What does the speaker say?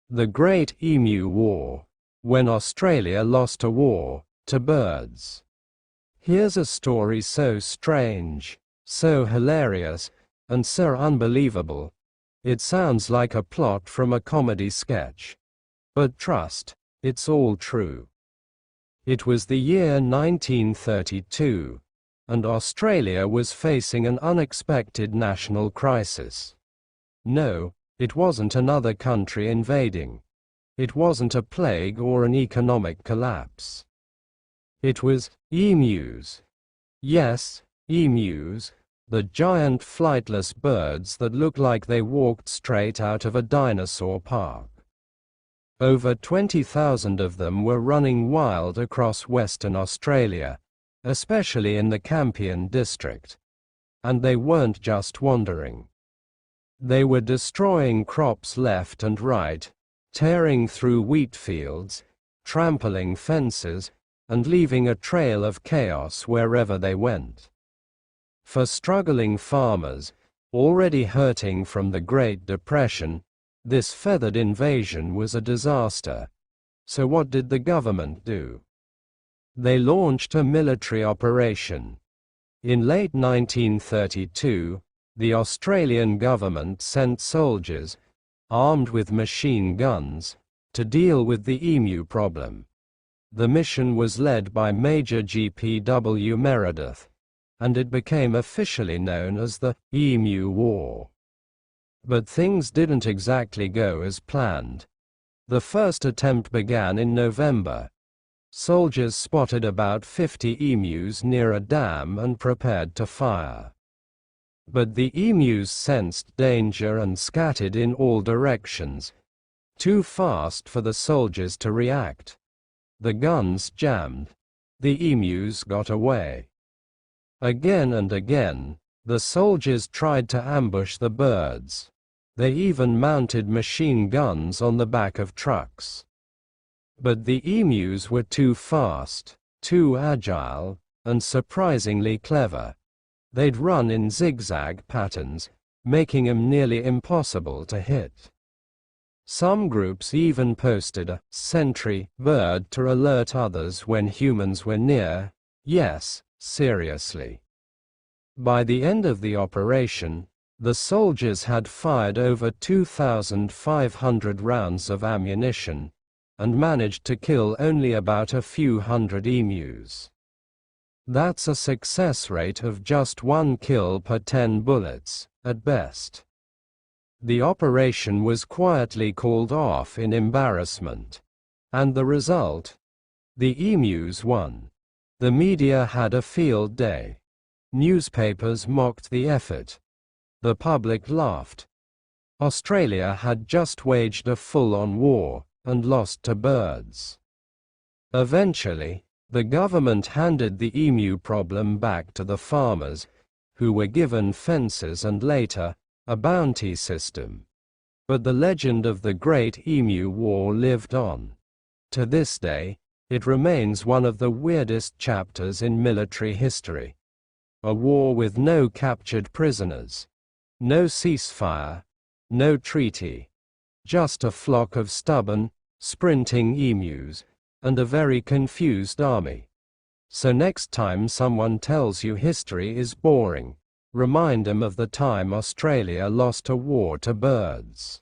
The Great Emu War, when Australia lost a war to birds. Here's a story so strange, so hilarious, and so unbelievable. It sounds like a plot from a comedy sketch. But trust, it's all true. It was the year 1932, and Australia was facing an unexpected national crisis. No, it wasn't another country invading. It wasn't a plague or an economic collapse. It was emus. Yes, emus, the giant flightless birds that look like they walked straight out of a dinosaur park. Over 20,000 of them were running wild across Western Australia, especially in the Campion district. And they weren't just wandering. They were destroying crops left and right, tearing through wheat fields, trampling fences, and leaving a trail of chaos wherever they went. For struggling farmers, already hurting from the Great Depression, this feathered invasion was a disaster. So what did the government do? They launched a military operation. In late 1932, the Australian government sent soldiers, armed with machine guns, to deal with the emu problem. The mission was led by Major G.P.W. Meredith, and it became officially known as the Emu War. But things didn't exactly go as planned. The first attempt began in November. Soldiers spotted about 50 emus near a dam and prepared to fire. But the emus sensed danger and scattered in all directions, too fast for the soldiers to react. The guns jammed. The emus got away. Again and again, the soldiers tried to ambush the birds. They even mounted machine guns on the back of trucks. But the emus were too fast, too agile, and surprisingly clever. They'd run in zigzag patterns, making them nearly impossible to hit. Some groups even posted a sentry bird to alert others when humans were near. Yes, seriously. By the end of the operation, the soldiers had fired over 2,500 rounds of ammunition, and managed to kill only about a few hundred emus. That's a success rate of just 1 kill per 10 bullets, at best. The operation was quietly called off in embarrassment. And the result? The emus won. The media had a field day. Newspapers mocked the effort. The public laughed. Australia had just waged a full-on war, and lost to birds. Eventually, the government handed the emu problem back to the farmers, who were given fences and later, a bounty system. But the legend of the Great Emu War lived on. To this day, it remains one of the weirdest chapters in military history. A war with no captured prisoners. No ceasefire. No treaty. Just a flock of stubborn, sprinting emus, and a very confused army. So next time someone tells you history is boring, remind them of the time Australia lost a war to birds.